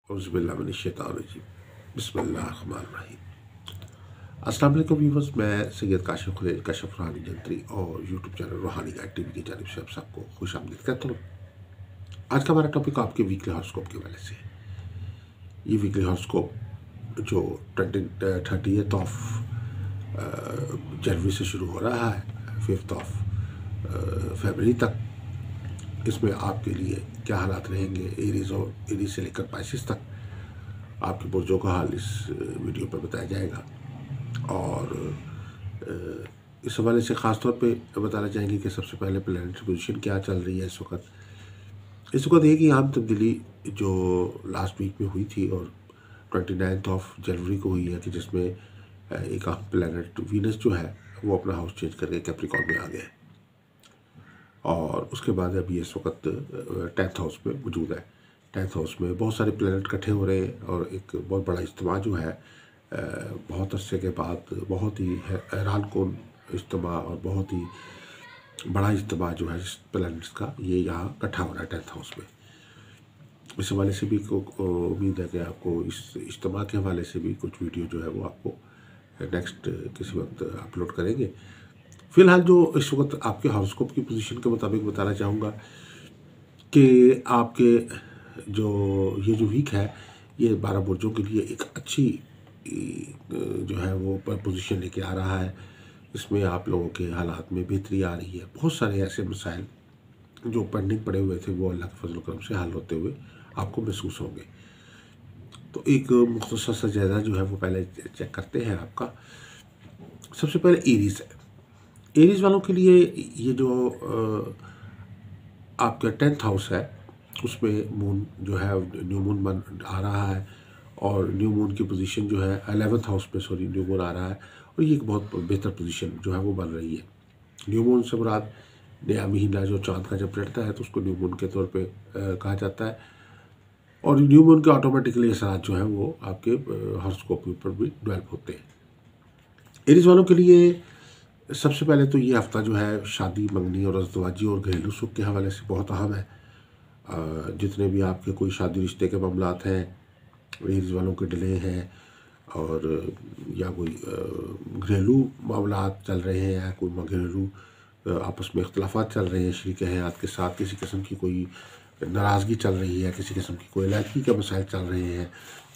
औज़ुबिल्लाहिमिनश्शैतानिर्रजीम बिस्मिल्लाहिर्रहमानिर्रहीम। अस्सलाम वालेकुम व्यूअर्स, मैं सैयद काशिफ खुलेल कशफ रूहानी जंतरी और यूट्यूब चैनल रूहानी गाइड टीवी की जानिब से आप सबको खुश आमदीद कहता हूँ। आज का हमारा टॉपिक आपके वीकली हॉरोस्कोप के हवाले से है। ये वीकली हॉरोस्कोप जो 30th ऑफ जनवरी से शुरू हो रहा है 5th ऑफ फरवरी तक, इसमें आपके लिए क्या हालात रहेंगे एरीज और एरीज से लेकर पाइसिस तक आपके बुर्जों का हाल इस वीडियो पर बताया जाएगा। और इस हवाले से ख़ास तौर पे बताना चाहेंगे कि सबसे पहले प्लैनेटरी पोजीशन क्या चल रही है इस वक्त एक ही आम तब्दीली जो लास्ट वीक में हुई थी और 29 ऑफ जनवरी को हुई है कि जिसमें एक आम प्लैनेट वीनस जो है वो अपना हाउस चेंज करके कैप्रिकॉर्न में आ गया है और उसके बाद अभी इस वक्त 10th हाउस में मौजूद है। 10th हाउस में बहुत सारे प्लैनेट इकट्ठे हो रहे हैं और एक बहुत बड़ा इज्तिमा जो है बहुत अरसे के बाद बहुत ही हैरान कौन इज्तिमा और बहुत ही बड़ा इज्तिमा जो है प्लैनेट्स का ये यहाँ इकट्ठा हो रहा है 10th हाउस में। इस हवाले से भी उम्मीद है कि आपको इस इज्तिमा के हवाले से भी कुछ वीडियो जो है वो आपको नेक्स्ट किसी वक्त अपलोड करेंगे। फ़िलहाल जो इस वक्त आपके हॉरोस्कोप की पोजीशन के मुताबिक बताना चाहूँगा कि आपके जो वीक है ये 12 बुर्जों के लिए एक अच्छी जो है वो पोजीशन लेके आ रहा है। इसमें आप लोगों के हालात में बेहतरी आ रही है। बहुत सारे ऐसे मसाइल जो पेंडिंग पड़े हुए थे वो अल्लाह के फजल करम से हल होते हुए आपको महसूस होंगे। तो एक मुख्तसर सा जायज़ा जो है वो पहले चेक करते हैं आपका। सबसे पहले एरीज है। एरीज वालों के लिए ये जो आपका 10th हाउस है उसमें मून जो है न्यू मून बन आ रहा है और न्यू मून की पोजीशन जो है 11th हाउस में न्यू मून आ रहा है और ये एक बहुत बेहतर पोजीशन जो है वो बन रही है। न्यू मून से मुराद नया महीना जो चाँद का जब चढ़ता है तो उसको न्यू मून के तौर पे कहा जाता है और न्यू मून के ऑटोमेटिकली असरात जो है वो आपके हॉरोस्कोप के ऊपर भी डेवलप होते हैं। एरीज वालों के लिए सबसे पहले तो ये हफ्ता जो है शादी, मंगनी और अज़दवाजी और घरेलू सुख के हवाले से बहुत अहम है। जितने भी आपके कोई शादी रिश्ते के मामलात हैं, एरीज वालों के डिले हैं और या कोई घरेलू मामलात चल रहे हैं या कोई घरेलू आपस में इख्तलाफात चल रहे हैं शरीक हयात के साथ, किसी किस्म की कोई नाराज़गी चल रही है, किसी किस्म की कोई इलाक़ी के मसाइल चल रहे हैं,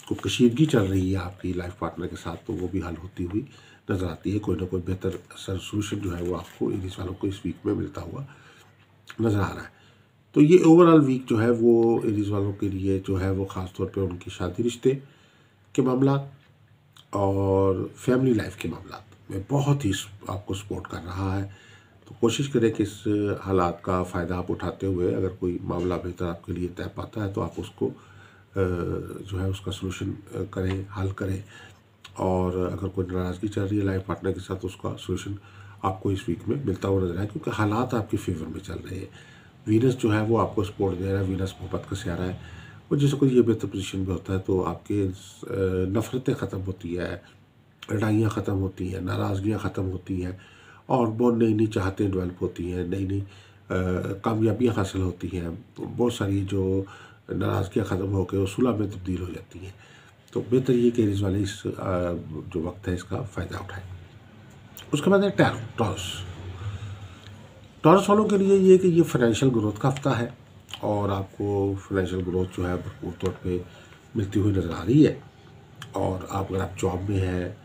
कोई कशीदगी चल रही है आपकी लाइफ पार्टनर के साथ, तो वो भी हल होती हुई नज़र आती है। कोई ना कोई बेहतर सोल्यूशन जो है वो आपको एरीज वालों को इस वीक में मिलता हुआ नज़र आ रहा है। तो ये ओवरऑल वीक जो है वो एरीज वालों के लिए जो है वो ख़ास तौर पे उनकी शादी रिश्ते के मामला और फैमिली लाइफ के मामला में बहुत ही आपको सपोर्ट कर रहा है। तो कोशिश करें कि इस हालात का फ़ायदा आप उठाते हुए अगर कोई मामला बेहतर आपके लिए तय पाता है तो आप उसको जो है उसका सलूशन करें, हल करें और अगर कोई नाराज़गी चल रही है लाइफ पार्टनर के साथ उसका सलूशन आपको इस वीक में मिलता हुआ नजर आए क्योंकि हालात आपके फेवर में चल रहे हैं। वीनस जो है वो आपको सपोर्ट दे रहा है, वीनस मोहब्बत का सियारा है और जैसे कोई ये बेहतर पोजीशन में होता है तो आपके नफ़रतें ख़त्म होती है, लड़ाइयाँ ख़त्म होती हैं, नाराज़गियाँ ख़त्म होती हैं और बहुत नई नई चाहतें डेवलप होती हैं, नई नई कामयाबियाँ हासिल होती हैं। बहुत सारी जो नाराज़गियाँ ख़त्म होकर वो सुलह में तब्दील हो जाती हैं। तो बेहतर ये कि एरीज वाले इस जो वक्त है इसका फ़ायदा उठाएं। उसके बाद है टॉरस वालों के लिए ये कि ये फाइनेंशियल ग्रोथ का हफ्ता है और आपको फाइनेंशियल ग्रोथ जो है भरपूर तौर पे मिलती हुई नज़र आ रही है और अगर आप जॉब में हैं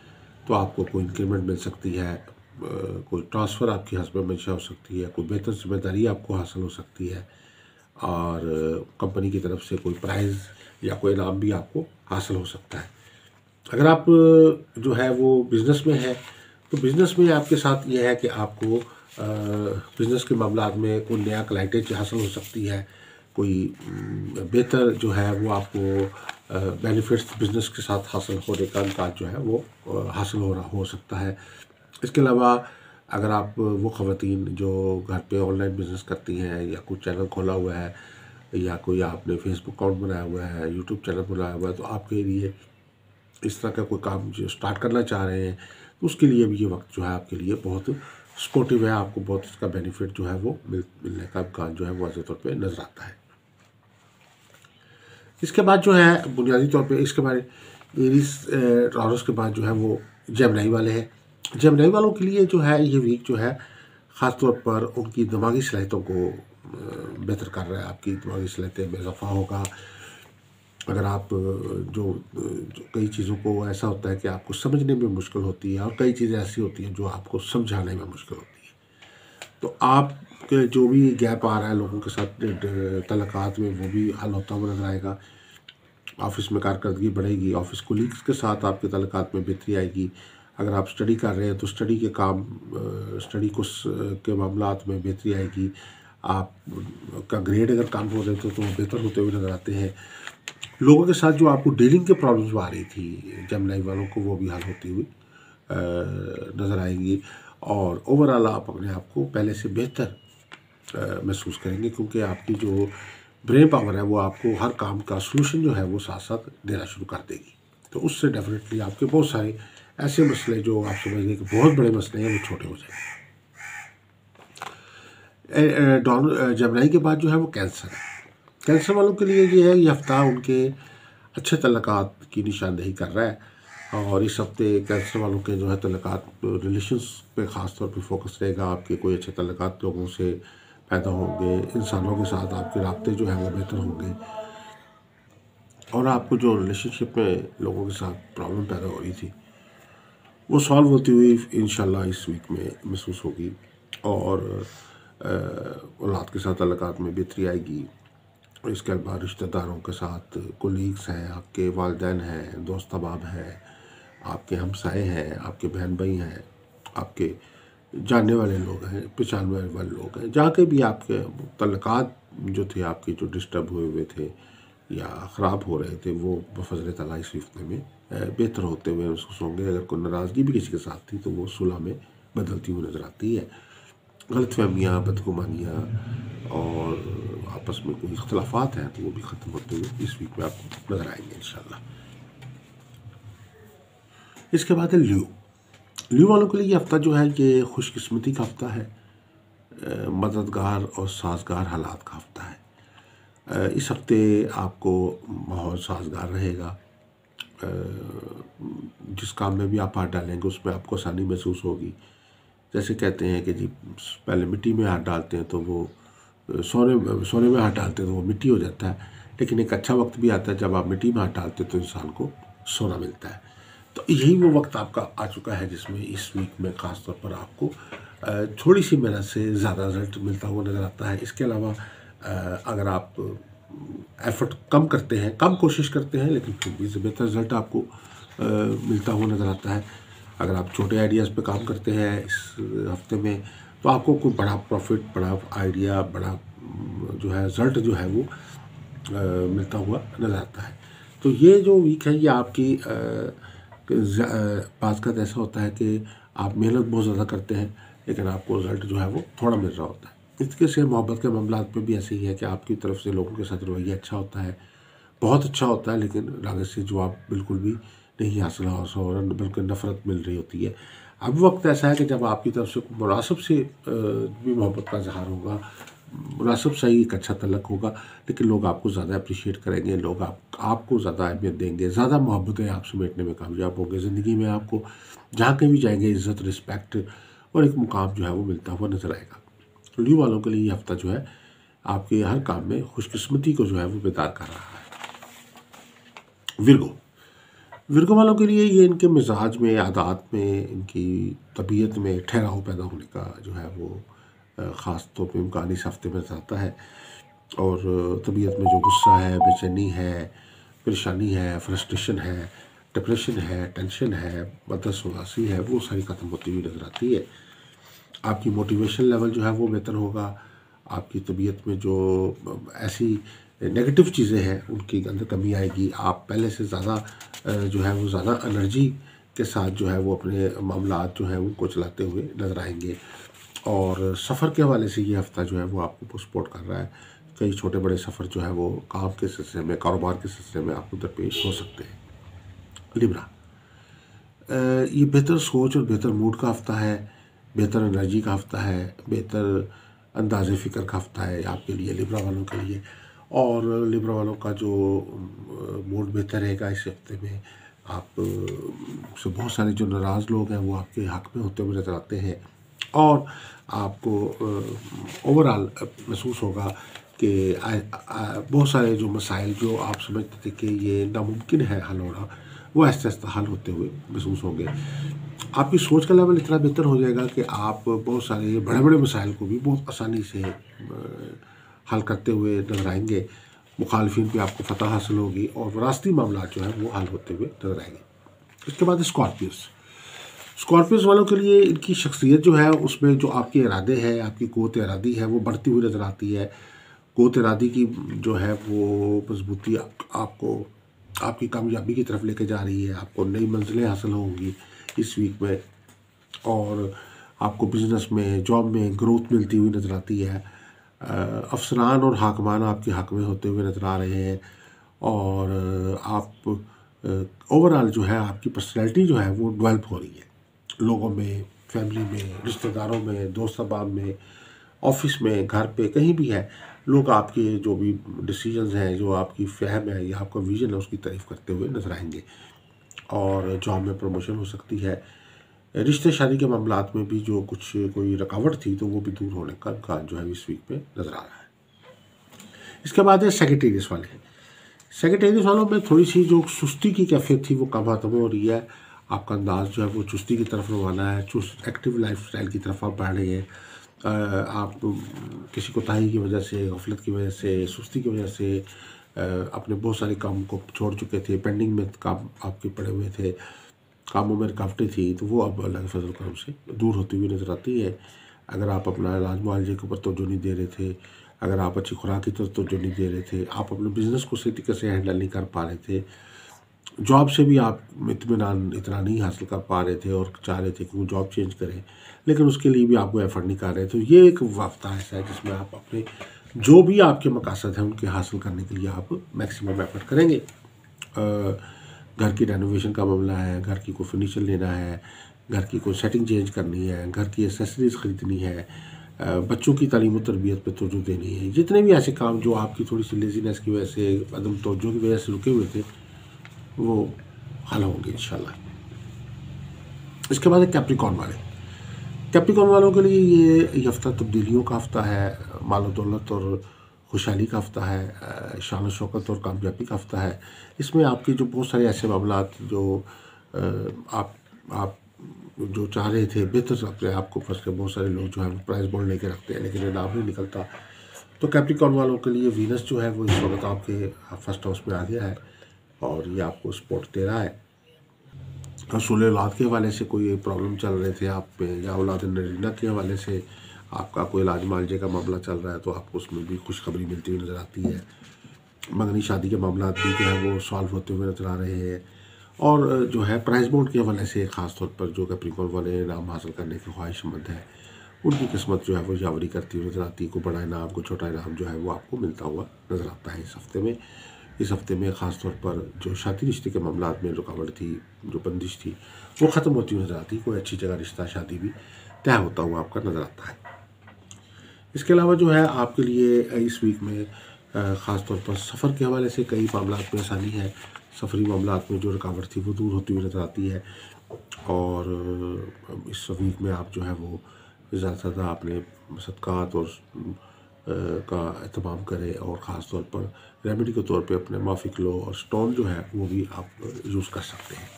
तो आपको कोई इंक्रीमेंट मिल सकती है, कोई ट्रांसफ़र आपकी हस्बैंड में हो सकती है, कोई बेहतर जिम्मेदारी आपको हासिल हो सकती है और कंपनी की तरफ से कोई प्राइज़ या कोई इनाम भी आपको हासिल हो सकता है। अगर आप जो है वो बिज़नेस में है तो बिज़नेस में आपके साथ ये है कि आपको बिज़नेस के मामलात में कोई नया क्लाइंटेज हासिल हो सकती है, कोई बेहतर जो है वो आपको बेनिफिट्स बिज़नेस के साथ हासिल होने का इम्कान जो है वो हासिल हो सकता है। इसके अलावा अगर आप वो ख़वातीन जो घर पे ऑनलाइन बिज़नेस करती हैं या कोई चैनल खोला हुआ है या कोई आपने फेसबुक अकाउंट बनाया हुआ है, यूट्यूब चैनल बनाया हुआ है, तो आपके लिए इस तरह का कोई काम जो स्टार्ट करना चाह रहे हैं तो उसके लिए भी ये वक्त जो है आपके लिए बहुत सपोर्टिव है। आपको बहुत इसका बेनिफिट जो है वो मिलने का इम्कान जो है वो वाज़ेह तौर पे नज़र आता है। इसके बाद जो है बुनियादी तौर पे इसके बाद एरीज टॉरस के बाद जो है वो जेमिनी वाले हैं। जेमिनी वालों के लिए जो है ये वीक जो है ख़ास तौर पर उनकी दिमागी सलाहियतों को बेहतर कर रहा है। आपकी दिमागी सलाहियतें में इजाफा होगा। अगर आप जो कई चीज़ों को ऐसा होता है कि आपको समझने में मुश्किल होती है और कई चीज़ें ऐसी होती हैं जो आपको समझाने में मुश्किल होती है, तो आप जो भी गैप आ रहा है लोगों के साथ तल्लुकात में, वो भी हल होता हुआ नजर आएगा। ऑफिस में कारकर्दगी बढ़ेगी, ऑफिस कोलीग्स के साथ आपके तल्लुकात में बेहतरी आएगी। अगर आप स्टडी कर रहे हैं तो स्टडी के काम स्टडी को के मामलात में बेहतरी आएगी। आप का ग्रेड अगर कम हो रहे तो वो बेहतर होते हुए नज़र आते हैं। लोगों के साथ जो आपको डीलिंग के प्रॉब्लम्स आ रही थी जेमिनी वालों को, वो भी हल होती हुई नज़र आएगी। और ओवरऑल आप अपने आप को पहले से बेहतर महसूस करेंगे, क्योंकि आपकी जो ब्रेन पावर है वो आपको हर काम का सलूशन जो है वो साथ साथ देना शुरू कर देगी। तो उससे डेफिनेटली आपके बहुत सारे ऐसे मसले जो आप समझने के बहुत बड़े मसले हैं वो छोटे हो जाएंगे। जेमिनी के बाद जो है वो कैंसर है। कैंसर वालों के लिए ये है, ये हफ्ता उनके अच्छे तल्लुकात की निशानदेही कर रहा है। और इस हफ्ते कैंसर वालों के जो है तल्लुकात रिलेशंस पे ख़ास तौर पे फोकस रहेगा। आपके कोई अच्छे तल्लुकात लोगों से पैदा होंगे, इंसानों के साथ आपके राब्ते जो है वो बेहतर होंगे, और आपको जो रिलेशनशिप में लोगों के साथ प्रॉब्लम पैदा हो रही थी वो सॉल्व होती हुई इंशाल्लाह इस वीक में महसूस होगी। और औलाद के साथ तल्लुकात में बेहतरी आएगी। और इसके बाद रिश्तेदारों के साथ कोलीग्स हैं, आपके वालिदैन हैं, दोस्त अहबाब हैं, आपके हमसाए हैं, आपके बहन भाई हैं, आपके जानने वाले लोग हैं, पहचानने वाले लोग हैं, जहाँ के भी आपके तल्लुकात जो थे आपके जो डिस्टर्ब हुए थे या ख़राब हो रहे थे, वो बफज़ल ताला इस हफ्ते में बेहतर होते हुए महसूस होंगे। अगर कोई नाराज़गी भी किसी के साथ थी तो वो सुलह में बदलती हुई नज़र आती है। गलतफहमियाँ, बदगुमानियाँ और आपस में कोई इख्तलाफात हैं तो वो भी ख़त्म होते हुए इस वीक में आपको नज़र आएंगे इंशाल्लाह। इसके बाद है ल्यू वालों के लिए ये हफ्ता जो है ये खुशकिस्मती का हफ्ता है, मददगार और साजगार हालात का हफ्ता है। इस हफ्ते आपको माहौल साजगार रहेगा। जिस काम में भी आप हाथ डालेंगे उसमें आपको आसानी महसूस होगी। जैसे कहते हैं कि जी पहले मिट्टी में हाथ डालते हैं तो वो सोने में हाथ डालते हैं तो वो मिट्टी हो जाता है, लेकिन एक अच्छा वक्त भी आता है जब आप मिट्टी में हाथ डालते हैं तो इंसान को सोना मिलता है। तो यही वो वक्त आपका आ चुका है जिसमें इस वीक में ख़ास तौर पर आपको थोड़ी सी मेहनत से ज़्यादा रिजल्ट मिलता हुआ नज़र आता है। इसके अलावा अगर आप एफर्ट कम करते हैं, कम कोशिश करते हैं, लेकिन फिर भी बेहतर रिजल्ट आपको मिलता हुआ नज़र आता है। अगर आप छोटे आइडियाज़ पे काम करते हैं इस हफ्ते में तो आपको कोई बड़ा प्रॉफिट, बड़ा आइडिया, बड़ा जो है रिजल्ट जो है वो मिलता हुआ नज़र आता है। तो ये जो वीक है ये आपकी बात का ऐसा होता है कि आप मेहनत बहुत ज़्यादा करते हैं लेकिन आपको रिजल्ट जो है वो थोड़ा मिल रहा होता है। इसके से मोहब्बत के मामलात में भी ऐसे ही है कि आपकी तरफ से लोगों के साथ रवैया अच्छा होता है, बहुत अच्छा होता है, लेकिन आगे से जवाब बिल्कुल भी नहीं हासिल हो रहा, बल्कि नफ़रत मिल रही होती है। अब वक्त ऐसा है कि जब आपकी तरफ से मुनासिब से भी मोहब्बत का इजहार होगा, मुनासिब सही एक अच्छा तलक होगा, लेकिन लोग आपको ज़्यादा अप्रिशिएट करेंगे, लोग आपको ज़्यादा अहमियत देंगे, ज़्यादा मोहब्बतें आप समेटने में कामयाब होंगे। ज़िंदगी में आपको जहाँ कहीं भी जाएंगे इज़्ज़त, रिस्पेक्ट और एक मुकाम जो है वो मिलता हुआ नज़र आएगा। ल्यू वालों के लिए ये हफ्ता जो है आपके हर काम में खुशकिस्मती को जो है वो बेदार कर रहा है। विर्गो वालों के लिए ये इनके मिजाज में, आदत में, इनकी तबीयत में ठहराव पैदा होने का जो है वो ख़ास तौर पे इम्कान इस हफ्ते में आता है। और तबीयत में जो गुस्सा है, बेचैनी है, परेशानी है, फ्रस्ट्रेशन है, डिप्रेशन है, टेंशन है, बदहवासी है, वो सारी ख़त्म होती हुई नज़र आती है। आपकी मोटिवेशन लेवल जो है वो बेहतर होगा। आपकी तबीयत में जो ऐसी नेगेटिव चीज़ें हैं उनकी अंदर कमी आएगी। आप पहले से ज़्यादा जो है वो ज़्यादा एनर्जी के साथ जो है वो अपने मामलात जो है उनको चलाते हुए नज़र आएंगे। और सफ़र के हवाले से ये हफ़्ता जो है वो आपको सपोर्ट कर रहा है। कई छोटे बड़े सफ़र जो है वो काम के सिलसिले में, कारोबार के सिलसिले में आपको दरपेश हो सकते हैं। लिब्रा, ये बेहतर सोच और बेहतर मूड का हफ़्ता है, बेहतर एनर्जी का हफ़्ता है, बेहतर अंदाज़े फ़िक्र का हफ़्ता है आपके लिए, लिब्रा वालों के लिए। और लिब्रा वालों का जो मूड बेहतर रहेगा इस हफ्ते में। आप से बहुत सारे जो नाराज़ लोग हैं वो आपके हक़ में होते हुए नज़र आते हैं, और आपको ओवरऑल महसूस होगा कि बहुत सारे जो मसाइल जो आप समझते थे कि ये नामुमकिन है हल होना, वो आहिस्ता आहिस्ता हल होते हुए महसूस होंगे। आपकी सोच का लेवल इतना बेहतर हो जाएगा कि आप बहुत सारे बड़े बड़े मसाइल को भी बहुत आसानी से हल करते हुए नजर आएंगे। मुखालफिन पे आपको फतह हासिल होगी और वरासती मामला जो है वो हल होते हुए नजर आएंगे। इसके बाद स्कॉर्पियस वालों के लिए इनकी शख्सियत जो है उसमें जो आपके इरादे हैं, आपकी क़ुव्वत इरादी है वो बढ़ती हुई नज़र आती है। क़ुव्वत इरादी की जो है वो मजबूती आपको आपकी कामयाबी की तरफ लेके जा रही है। आपको नई मंजिलें हासिल होंगी इस वीक में, और आपको बिज़नेस में, जॉब में ग्रोथ मिलती हुई नज़र आती है। अफसरान और हाकमान आपके हक़ में होते हुए नज़र आ रहे हैं, और आप ओवरऑल जो है आपकी पर्सनैलिटी जो है वो डेवलप हो रही है। लोगों में, फैमिली में, रिश्तेदारों में, दोस्त अहबाब में, ऑफिस में, घर पे, कहीं भी है, लोग आपके जो भी डिसीजंस हैं, जो आपकी फ़हम है या आपका विज़न है उसकी तारीफ़ करते हुए नज़र आएंगे। और जॉब में प्रमोशन हो सकती है। रिश्ते शादी के मामलात में भी जो कुछ कोई रुकावट थी तो वो भी दूर होने का इम्कान जो है इस वीक में नज़र आ रहा है। इसके बाद है सेक्रेटेरियस वाले। सेक्रेटेरियस वालों में थोड़ी सी जो सुस्ती की कैफियत थी वो कम हो रही है। आपका अंदाज जो है वो चुस्ती की तरफ रवाना है, चुस्त एक्टिव लाइफ स्टाइल की तरफ आप बढ़ रहे हैं। आप किसी कोताही की वजह से, गफलत की वजह से, सुस्ती की वजह से अपने बहुत सारे काम को छोड़ चुके थे, पेंडिंग में काम आपके पड़े हुए थे, कामों में रुकावटें थी, तो वो अब अल्लाह के फजल करम से दूर होती हुई नज़र आती है। अगर आप अपना इलाज मुआवजे के ऊपर तवज्जो नहीं दे रहे थे, अगर आप अच्छी खुराक की तरफ तवज्जो नहीं दे रहे थे, आप अपने बिज़नेस को सही तरीके से हैंडल नहीं कर पा रहे थे, जॉब से भी आप इत्मीनान इतना नहीं हासिल कर पा रहे थे और चाह रहे थे कि वो जॉब चेंज करें, लेकिन उसके लिए भी आपको एफर्ट नहीं कर रहे, तो ये एक हफ्ता ऐसा है जिसमें आप अपने जो भी आपके मकासद हैं उनके हासिल करने के लिए आप मैक्सिमम एफर्ट करेंगे। घर की रेनोवेशन का मामला है, घर की कोई फर्नीचर लेना है, घर की कोई सेटिंग चेंज करनी है, घर की एसेसरीज़ ख़रीदनी है, बच्चों की तालीम और तरबियत पे तवज्जो देनी है। जितने भी ऐसे काम जो आपकी थोड़ी सी लेजीनेस की वजह से, अदम तवज्जो की वजह से रुके हुए थे, वो हल होंगे इंशाल्लाह। इसके बाद कैप्रिकॉर्न वालों के लिए ये हफ्ता तब्दीलियों का हफ्ता है, मालो दौलत और खुशहाली का हफ्ता है, शान और शौकत और कामयाबी का हफ्ता है। इसमें आपके जो बहुत सारे ऐसे मामलात जो आप जो चाह रहे थे बेहतर अपने आप को फंस के, बहुत सारे लोग जो है वो प्राइस बॉन्ड लेके रखते हैं लेकिन इनाम नहीं निकलता, तो कैप्रिकॉर्न वालों के लिए वीनस जो है वो इस वक्त आपके फर्स्ट हाउस में आ गया है और ये आपको सपोर्ट दे रहा है। रसूल औलाद के हवाले से कोई प्रॉब्लम चल रहे थे आप पे, या औलाद नरीना के हवाले से आपका कोई इलाज मालजे का मामला चल रहा है, तो आपको उसमें भी खुशखबरी मिलती हुई नज़र आती है। मंगनी शादी के मामला भी जो है वो सॉल्व होते हुए नज़र आ रहे हैं, और जो है प्राइस बॉन्ड के हवाले से ख़ास तौर पर जो कैप्रिकॉर्न वाले इनाम हासिल करने की ख्वाहिशमंद है, उनकी किस्मत जो है वो यावरी करती हुई नज़र आती है। कोई बड़ा इनाम, कोई छोटा इनाम जो है वो आपको मिलता हुआ नज़र आता है इस हफ्ते में। ख़ास तौर पर जो शादी रिश्ते के मामला में रुकावट थी, जो बंदिश थी, वो ख़त्म होती हुई नज़र आती है। कोई अच्छी जगह रिश्ता, शादी भी तय होता हुआ आपका नज़र आता है। इसके अलावा जो है आपके लिए इस वीक में ख़ास तौर पर सफ़र के हवाले से कई मामला में आसानी है। सफरी मामला में जो रुकावट थी वो दूर होती हुई नज़र आती है, और इस वीक में आप जो है वो ज़्यादा से ज़्यादा अपने सदक़ात और का एहतमाम करें, और ख़ास तौर पर रेमेडी के तौर पे अपने माफिक लो और स्टोन जो है वो भी आप यूज़ कर सकते हैं।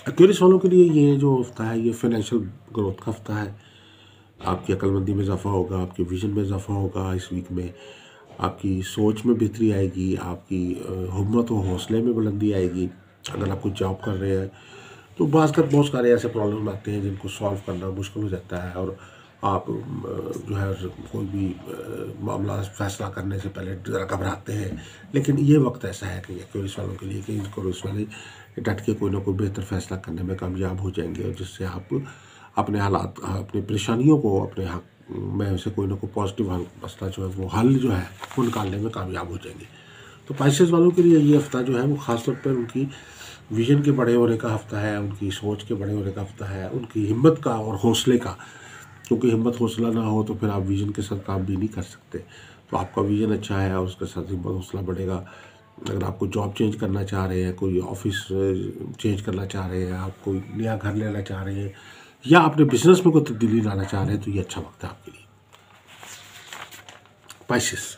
एक्वेरियस वालों के लिए ये जो हफ्ता है ये फाइनेंशियल ग्रोथ का हफ्ता है। आपकी अक्लमंदी में इजाफा होगा, आपके विजन में इजाफा होगा। इस वीक में आपकी सोच में बेहतरी आएगी, आपकी हिम्मत और हौसले में बुलंदी आएगी। अगर आप कुछ जॉब कर रहे हैं तो बहुत सारे ऐसे प्रॉब्लम आते हैं जिनको सॉल्व करना मुश्किल हो जाता है, और आप जो है कोई भी मामला फैसला करने से पहले ज़रा घबराते हैं। लेकिन ये वक्त ऐसा है कि एक्वेरियस वालों के लिए कि एक्वेरियस वाले डट के कोई ना कोई बेहतर फैसला करने में कामयाब हो जाएंगे, और जिससे आप अपने हालात, अपनी परेशानियों को अपने हक में से कोई ना कोई पॉजिटिव मसला जो है वो हल जो है वो निकालने में कामयाब हो जाएंगे। तो पाइसेस वालों के लिए ये हफ्ता जो है वो ख़ास तौर पर उनकी विजन के बड़े होने का हफ्ता है, उनकी सोच के बड़े होने का हफ्ता है, उनकी हिम्मत का और हौसले का, क्योंकि हिम्मत हौसला ना हो तो फिर आप विजन के साथ काम भी नहीं कर सकते। तो आपका विजन अच्छा है और उसके साथ ही बहुत हौसला बढ़ेगा। अगर आपको जॉब चेंज करना चाह रहे हैं, कोई ऑफिस चेंज करना चाह रहे हैं, आप कोई नया घर लेना चाह रहे हैं, या अपने बिजनेस में कोई तब्दीली लाना चाह रहे हैं, तो ये अच्छा वक्त है आपके लिए। पाइसेस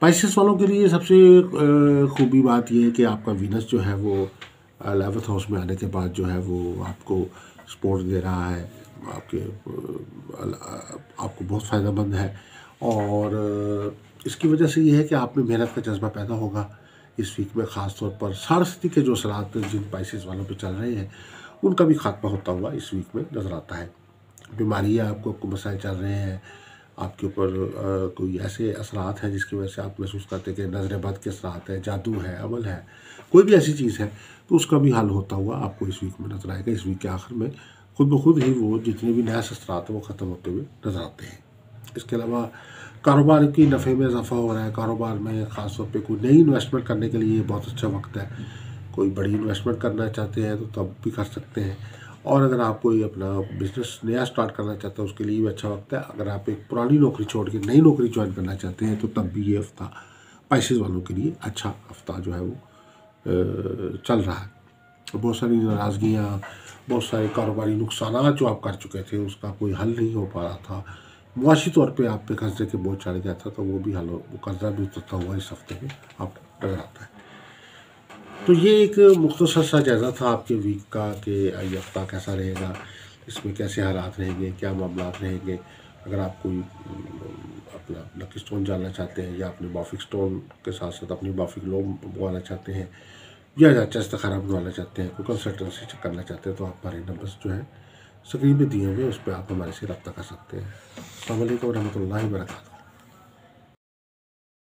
पाइसेस वालों के लिए सबसे खूबी बात यह है कि आपका वीनस जो है वो 11th हाउस में आने के बाद जो है वो आपको सपोर्ट दे रहा है, आपको बहुत फ़ायदेमंद है। और इसकी वजह से ये है कि आप में मेहनत का जज्बा पैदा होगा इस वीक में। ख़ास तौर पर सारस्वती के जो असरात जिन पाइसेस वालों पे चल रहे हैं उनका भी खात्मा होता हुआ इस वीक में नज़र आता है। बीमारियाँ आपको मसाइल चल रहे हैं, आपके ऊपर कोई ऐसे असरात हैं जिसकी वजह से आप महसूस करते हैं कि नज़र बद के असरात है, जादू है, अमल है, कोई भी ऐसी चीज़ है, तो उसका भी हल होता हुआ आपको इस वीक में नज़र आएगा। इस वीक के आखिर में खुद ब खुद ही वो जितने भी नया असरात हैं वो ख़त्म होते हुए नज़र आते हैं। इसके अलावा कारोबार की नफ़े में इजाफा हो रहा है। कारोबार में ख़ास तौर पे कोई नई इन्वेस्टमेंट करने के लिए बहुत अच्छा वक्त है। कोई बड़ी इन्वेस्टमेंट करना चाहते हैं तो तब भी कर सकते हैं, और अगर आप कोई अपना बिजनेस नया स्टार्ट करना चाहते हैं उसके लिए भी अच्छा वक्त है। अगर आप एक पुरानी नौकरी छोड़ के नई नौकरी ज्वाइन करना चाहते हैं तो तब भी ये हफ्ता पाइसेस वालों के लिए अच्छा हफ्ता जो है वो चल रहा है। बहुत सारी नाराज़गियाँ, बहुत सारे कारोबारी नुकसान जो आप कर चुके थे उसका कोई हल नहीं हो पा रहा था, मुआशी तौर पे आप पे कर्जे के बोझ चढ़ गया था, तो वो भी हल हो, वो कर्जा भी उतरता हुआ इस हफ्ते में आपको नजर आता है। तो ये एक मुख्तसर सा जायज़ा था आपके वीक का कि ये हफ्ता कैसा रहेगा, इसमें कैसे हालात रहेंगे, क्या मामला रहेंगे। अगर आप कोई अपना लकी स्टोन जानना चाहते हैं, या अपने बॉफिक स्टोन के साथ साथ अपनी बॉफिक लोम बनवाना चाहते हैं, या अच्छा इस्तिखारा बनवाना चाहते हैं, कोई कंसल्टेंसी करना चाहते हैं, तो आप हमारे नंबर्स जो है स्क्रीन पे दिए हुए उस पर आप हमारे से रब्ता कर सकते हैं। अस्सलाम वालेकुम रहमतुल्लाहि व बरकातहू।